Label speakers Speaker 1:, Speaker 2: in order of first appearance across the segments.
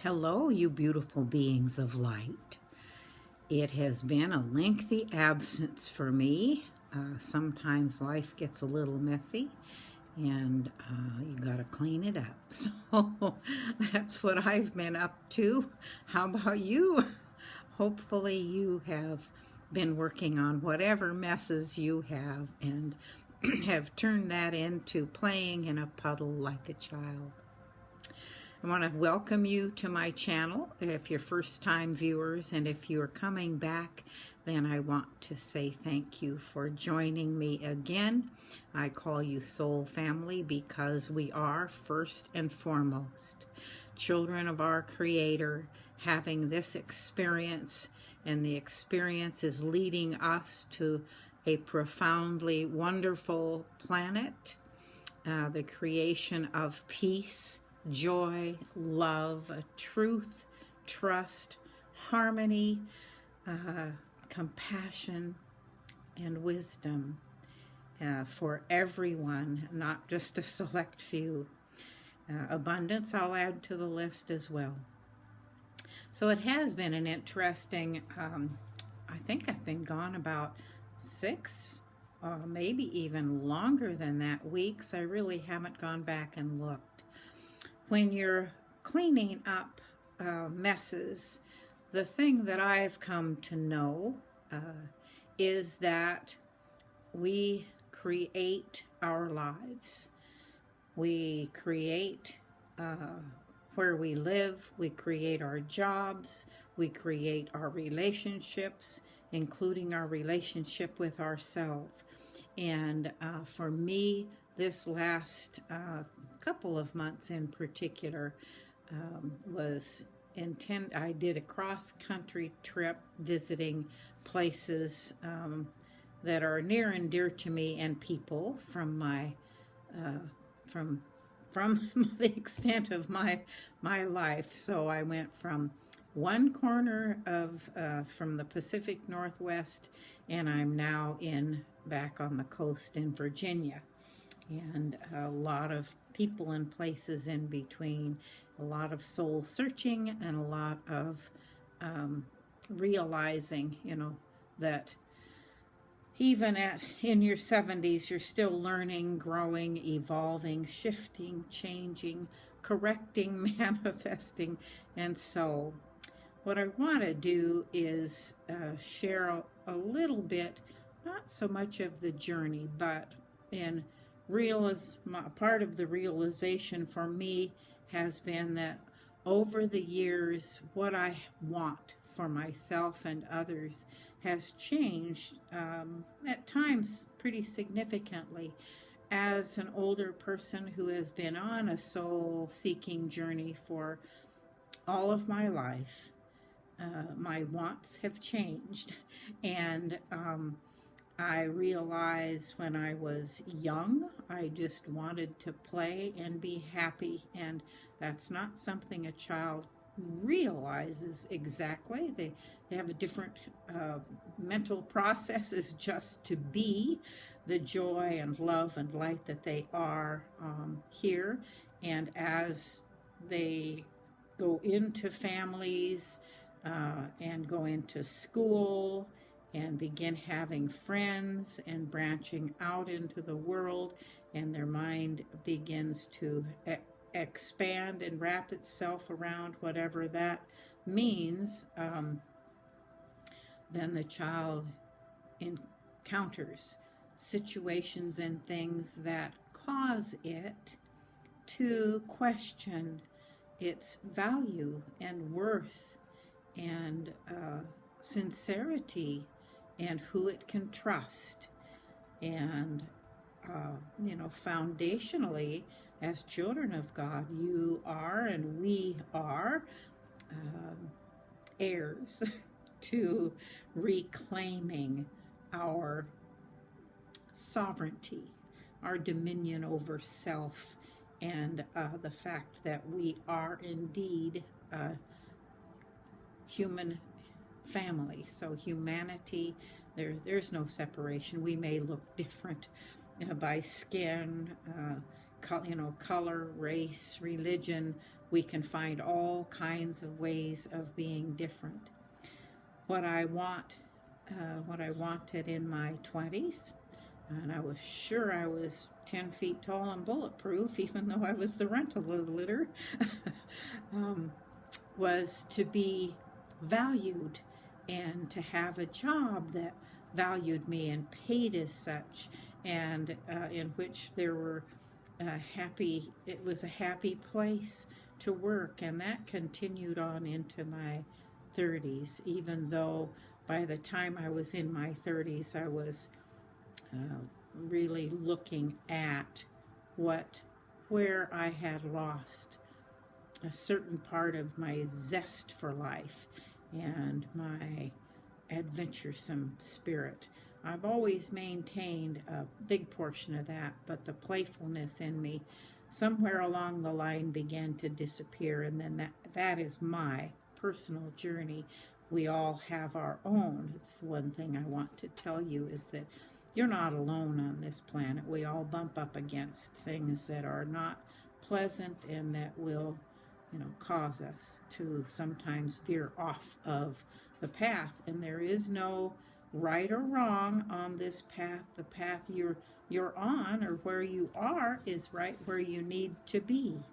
Speaker 1: Hello, you beautiful beings of light. It has been a lengthy absence for me. Sometimes life gets a little messy and you got to clean it up. So that's what I've been up to. How about you? Hopefully, you have been working on whatever messes you have and have turned that into playing in a puddle like a child. I want to welcome you to my channel if you're first-time viewers, and if you're coming back, then I want to say thank you for joining me again. I call you soul family because we are first and foremost children of our Creator, having this experience, and the experience is leading us to a profoundly wonderful planet, the creation of peace, joy, love, truth, trust, harmony, compassion, and wisdom for everyone, not just a select few. Abundance I'll add to the list as well. So it has been an interesting, I think I've been gone about 6, maybe even longer than that, weeks. I really haven't gone back and looked. When you're cleaning up messes, the thing that I've come to know is that we create our lives. We create where we live, we create our jobs, we create our relationships, including our relationship with ourselves. And for me, this last couple of months in particular was I did a cross-country trip visiting places that are near and dear to me and people from my from the extent of my life. So I went from one corner of from the Pacific Northwest, and I'm now back on the coast in Virginia, and a lot of people and places in between, a lot of soul searching, and a lot of realizing, that even in your 70s, you're still learning, growing, evolving, shifting, changing, correcting, manifesting. And so what I want to do is share a little bit, not so much of the journey, but part of the realization for me has been that over the years, what I want for myself and others has changed at times pretty significantly. As an older person who has been on a soul-seeking journey for all of my life, my wants have changed, and I realized when I was young, I just wanted to play and be happy, and that's not something a child realizes exactly. They have a different mental process, is just to be the joy and love and light that they are here. And as they go into families and go into school and begin having friends and branching out into the world, and their mind begins to expand and wrap itself around whatever that means, then the child encounters situations and things that cause it to question its value and worth and sincerity and who it can trust. And foundationally, as children of God, you are and we are heirs to reclaiming our sovereignty, our dominion over self, and the fact that we are indeed a human family. So humanity, there's no separation. We may look different by skin, color, race, religion. We can find all kinds of ways of being different. What I wanted in my 20s, and I was sure I was 10 feet tall and bulletproof, even though I was the rental litter, was to be valued and to have a job that valued me and paid as such, and in which there were it was a happy place to work. And that continued on into my 30s, even though by the time I was in my 30s, I was really looking at where I had lost a certain part of my zest for life and my adventuresome spirit. I've always maintained a big portion of that, but the playfulness in me somewhere along the line began to disappear, and then that is my personal journey. We all have our own. It's the one thing I want to tell you, is that you're not alone on this planet. We all bump up against things that are not pleasant and that will, cause us to sometimes veer off of the path. And there is no right or wrong on this path. The path you're on, or where you are, is right where you need to be.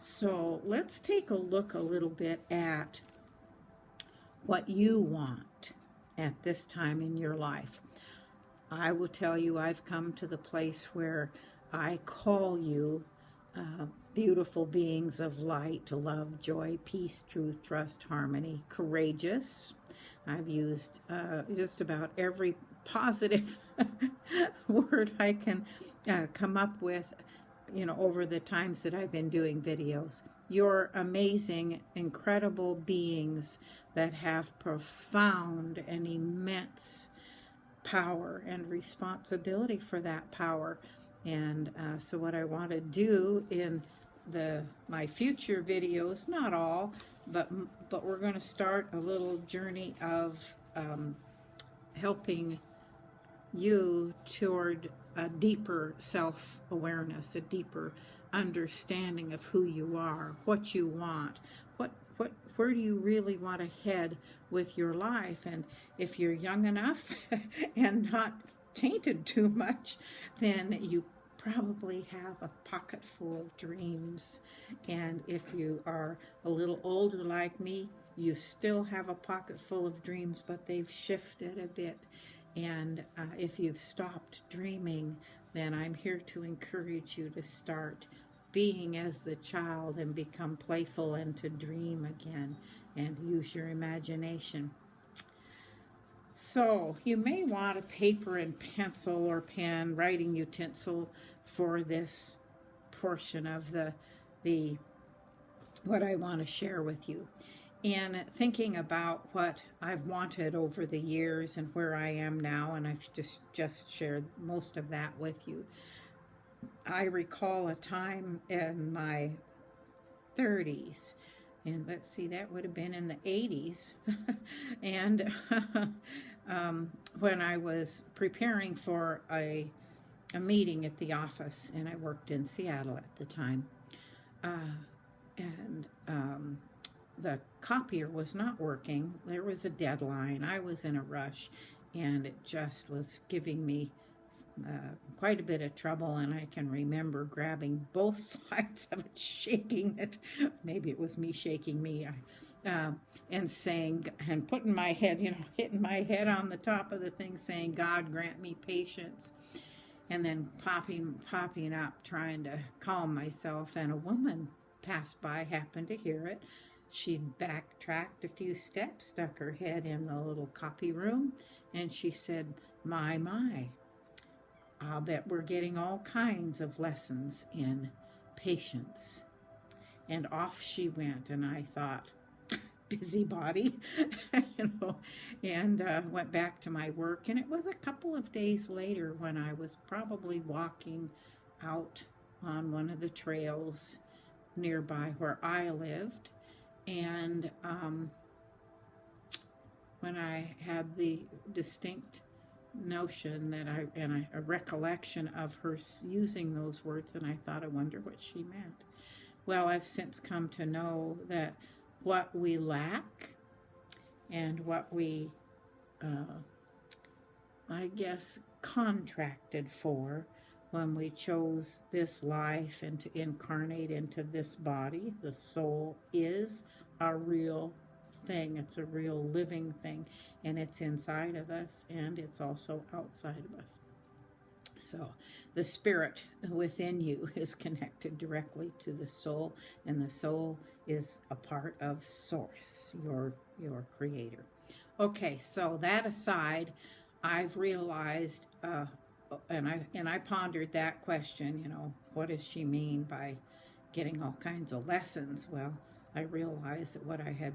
Speaker 1: So let's take a look a little bit at what you want at this time in your life. I will tell you, I've come to the place where I call you beautiful beings of light, love, joy, peace, truth, trust, harmony, courageous. I've used just about every positive word I can come up with, over the times that I've been doing videos. You're amazing, incredible beings that have profound and immense power and responsibility for that power. And so what I want to do in my future videos, not all, but we're going to start a little journey of helping you toward a deeper self-awareness, a deeper understanding of who you are, what you want, where do you really want to head with your life. And if you're young enough and not tainted too much, then you probably have a pocket full of dreams. And if you are a little older like me, you still have a pocket full of dreams, but they've shifted a bit. And if you've stopped dreaming, then I'm here to encourage you to start being as the child and become playful and to dream again and use your imagination. So you may want a paper and pencil or pen, writing utensil for this portion of the what I want to share with you. In thinking about what I've wanted over the years and where I am now, and I've just shared most of that with you, I recall a time in my 30s, and let's see, that would have been in the 80s, and when I was preparing for a meeting at the office, and I worked in Seattle at the time, and the copier was not working. There was a deadline. I was in a rush, and it just was giving me quite a bit of trouble, and I can remember grabbing both sides of it, shaking it. Maybe it was me shaking me, and saying, and putting my head, hitting my head on the top of the thing, saying, "God grant me patience," and then popping up, trying to calm myself. And a woman passed by, happened to hear it. She'd backtracked a few steps, stuck her head in the little copy room, and she said, my, I'll bet we're getting all kinds of lessons in patience." And off she went, and I thought, busybody, and went back to my work. And it was a couple of days later when I was probably walking out on one of the trails nearby where I lived, and when I had the distinct notion that a recollection of her using those words, and I thought, I wonder what she meant. Well, I've since come to know that what we lack and what we, I guess, contracted for when we chose this life and to incarnate into this body, the soul is a real thing. It's a real living thing, and it's inside of us, and it's also outside of us. So the spirit within you is connected directly to the soul, and the soul is a part of Source, your creator. Okay, so that aside, I've realized, and I pondered that question, what does she mean by getting all kinds of lessons? Well, I realized that what I had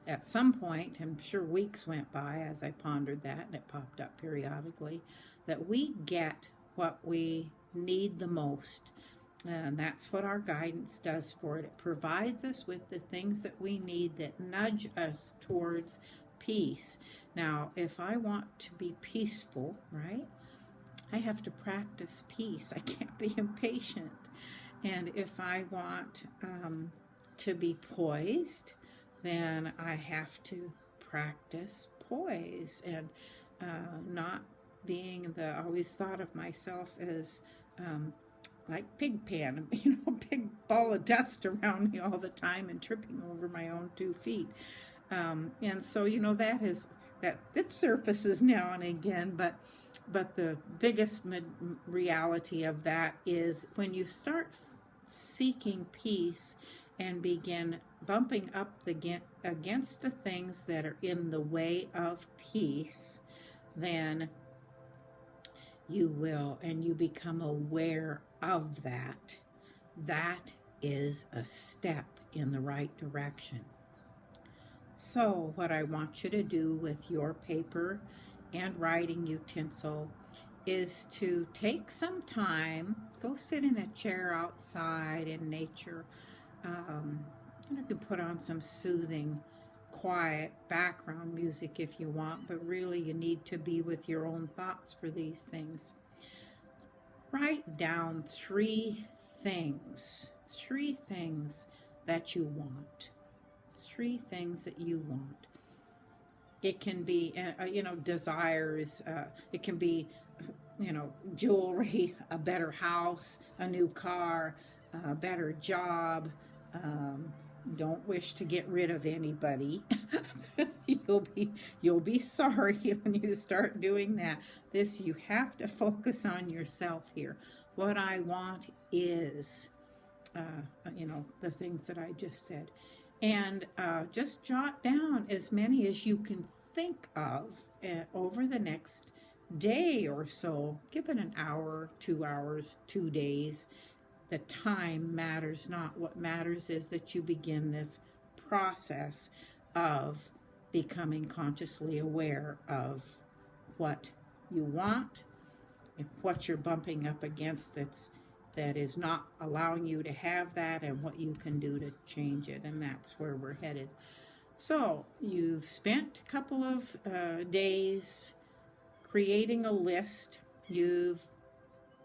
Speaker 1: at some point, I'm sure weeks went by as I pondered that, and it popped up periodically, that we get what we need the most. And that's what our guidance does for it. It provides us with the things that we need that nudge us towards peace. Now, if I want to be peaceful, right, I have to practice peace. I can't be impatient. And if I want to be poised, then I have to practice poise and not being I always thought of myself as like Pigpen, big ball of dust around me all the time and tripping over my own 2 feet. And so, that it surfaces now and again, but the biggest reality of that is when you start seeking peace and begin bumping up against the things that are in the way of peace, then you will, and you become aware of that. That is a step in the right direction. So what I want you to do with your paper and writing utensil is to take some time, go sit in a chair outside in nature. You can put on some soothing, quiet background music if you want, but really you need to be with your own thoughts for these things. Write down 3 things that you want. 3 things that you want. It can be, desires. It can be, jewelry, a better house, a new car, a better job. Don't wish to get rid of anybody. You'll be sorry when you start doing that. You have to focus on yourself here. What I want is, the things that I just said. And just jot down as many as you can think of over the next day or so. Give it an hour, 2 hours, 2 days. The time matters not. What matters is that you begin this process of becoming consciously aware of what you want and what you're bumping up against that is not allowing you to have that, and what you can do to change it. And that's where we're headed. So you've spent a couple of days creating a list. You've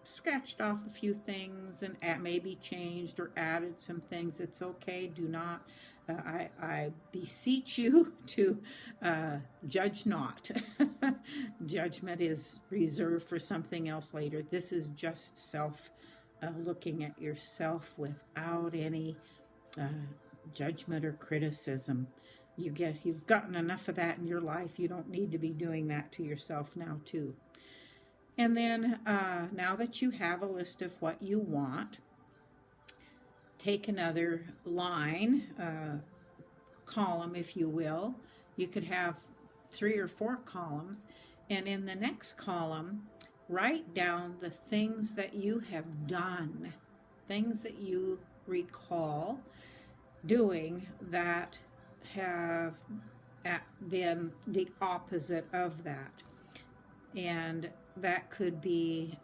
Speaker 1: scratched off a few things and maybe changed or added some things. It's okay. Do not, I beseech you to judge not. Judgment is reserved for something else later. This is just looking at yourself without any judgment or criticism. You've gotten enough of that in your life. You don't need to be doing that to yourself now too. And then now that you have a list of what you want, take another line, column, if you will. You could have 3 or 4 columns. And in the next column, write down the things that you have done, things that you recall doing that have been the opposite of that. And that could be,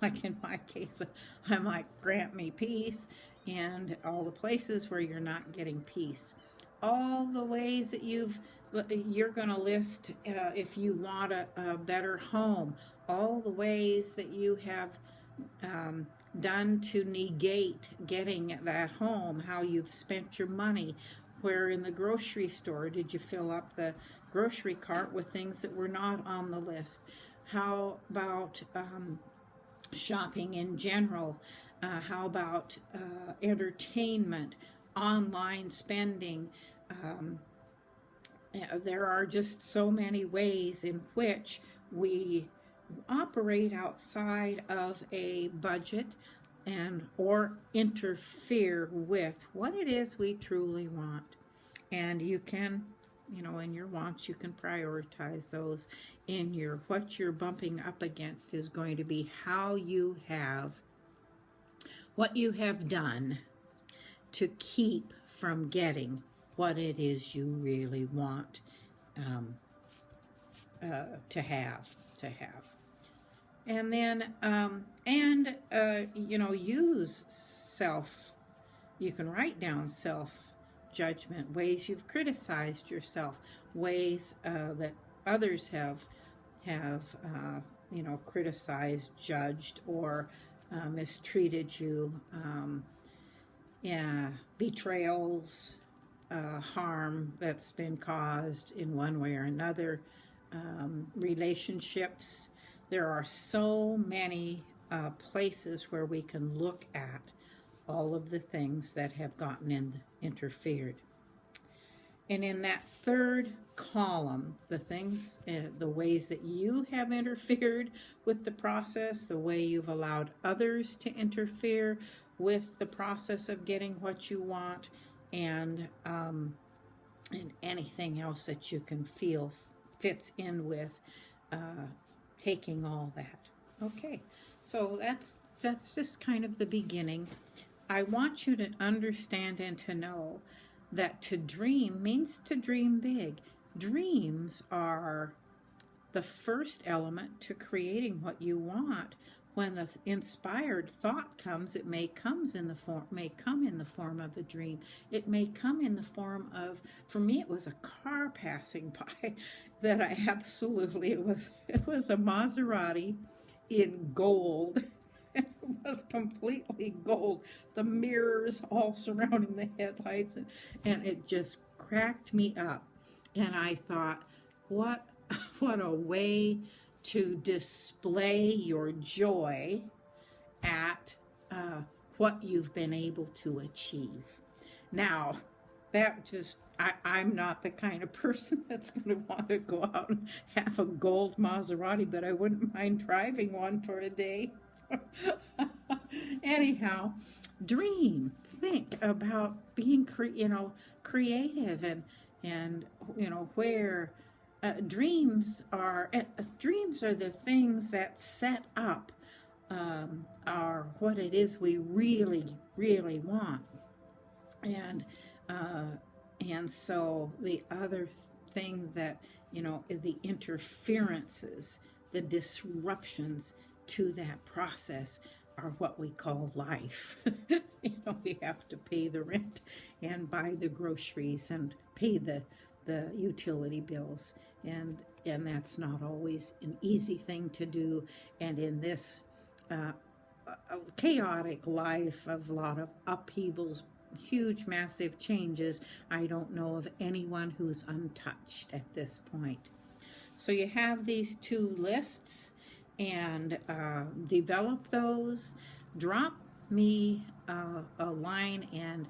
Speaker 1: like in my case, I'm like, grant me peace, and all the places where you're not getting peace. All the ways that you've you're going to list, if you want a better home, all the ways that you have done to negate getting that home, how you've spent your money. Where in the grocery store did you fill up the grocery cart with things that were not on the list? How about shopping in general? How about entertainment, online spending? There are just so many ways in which we operate outside of a budget and or interfere with what it is we truly want. And you can, in your wants, you can prioritize those. In your, what you're bumping up against is going to be what you have done to keep from getting what it is you really want to have. And then, use you can write down self-judgment, ways you've criticized yourself, ways that others have criticized, judged, or mistreated you, betrayals, harm that's been caused in one way or another, relationships. There are so many places where we can look at all of the things that have interfered. And in that third column, the things, the ways that you have interfered with the process, the way you've allowed others to interfere with the process of getting what you want, and anything else that you can feel fits in with taking all that. Okay, so that's just kind of the beginning. I want you to understand and to know that to dream means to dream big. Dreams are the first element to creating what you want. When the inspired thought comes, it may come in the form of a dream. It may come in the form of, for me, it was a car passing by that I absolutely, it was a Maserati in gold. It was completely gold. The mirrors all surrounding the headlights, and it just cracked me up. And I thought, what a way to display your joy at what you've been able to achieve. Now, I'm not the kind of person that's going to want to go out and have a gold Maserati, but I wouldn't mind driving one for a day. Anyhow, dream, think about being creative, and where dreams are the things that set up what it is we really, really want. And so the other thing that, the interferences, the disruptions to that process are what we call life. We have to pay the rent and buy the groceries and pay the utility bills. And that's not always an easy thing to do. And in this chaotic life of a lot of upheavals, huge, massive changes, I don't know of anyone who's untouched at this point. So you have these two lists, and develop those. Drop me a line and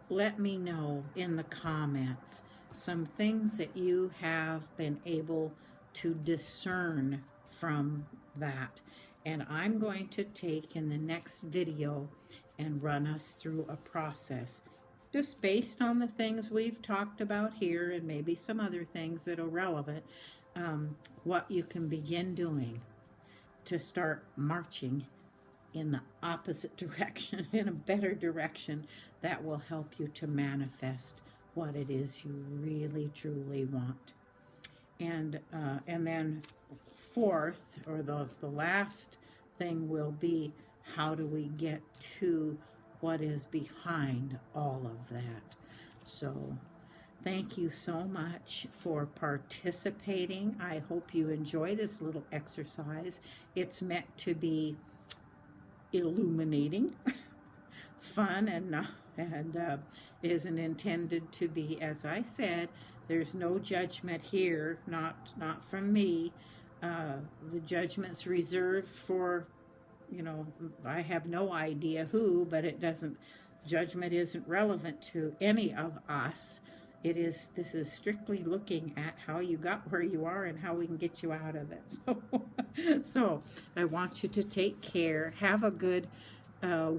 Speaker 1: let me know in the comments some things that you have been able to discern from that. And I'm going to take in the next video and run us through a process just based on the things we've talked about here, and maybe some other things that are relevant, what you can begin doing to start marching in the opposite direction, in a better direction that will help you to manifest what it is you really, truly want. And then fourth, or the last thing will be, how do we get to what is behind all of that? So Thank you so much for participating. I hope you enjoy this little exercise. It's meant to be illuminating, fun, and isn't intended to be, as I said, there's no judgment here, not from me. The judgment's reserved for, I have no idea who, but judgment isn't relevant to any of us. This is strictly looking at how you got where you are and how we can get you out of it. So I want you to take care. Have a good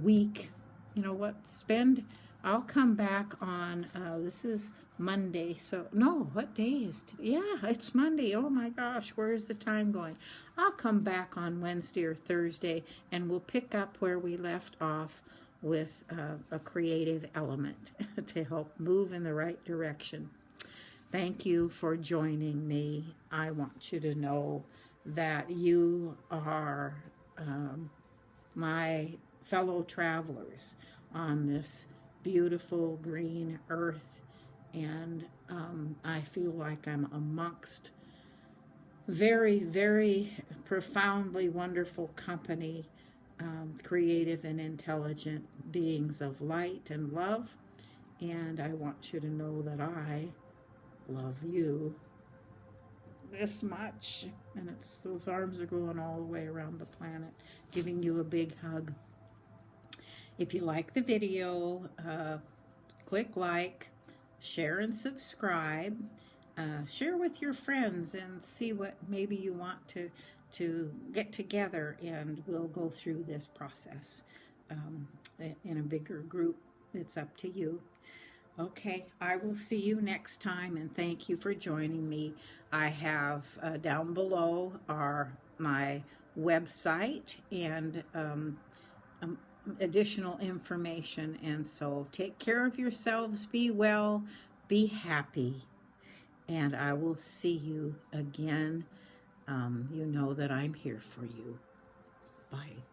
Speaker 1: week. You know what? I'll come back on, this is Monday. So, no, what day is today? Yeah, it's Monday. Oh my gosh, where is the time going? I'll come back on Wednesday or Thursday and we'll pick up where we left off with a creative element to help move in the right direction. Thank you for joining me. I want you to know that you are my fellow travelers on this beautiful green earth, and I feel like I'm amongst very, very profoundly wonderful company, creative and intelligent beings of light and love, and I want you to know that I love you this much, and those arms are going all the way around the planet, giving you a big hug. If you like the video, click like, share and subscribe, share with your friends and see what maybe you want to get together, and we'll go through this process in a bigger group. It's up to you. Okay, I will see you next time, and thank you for joining me. I have down below my website and additional information, and so take care of yourselves, be well, be happy, and I will see you again. You know that I'm here for you. Bye.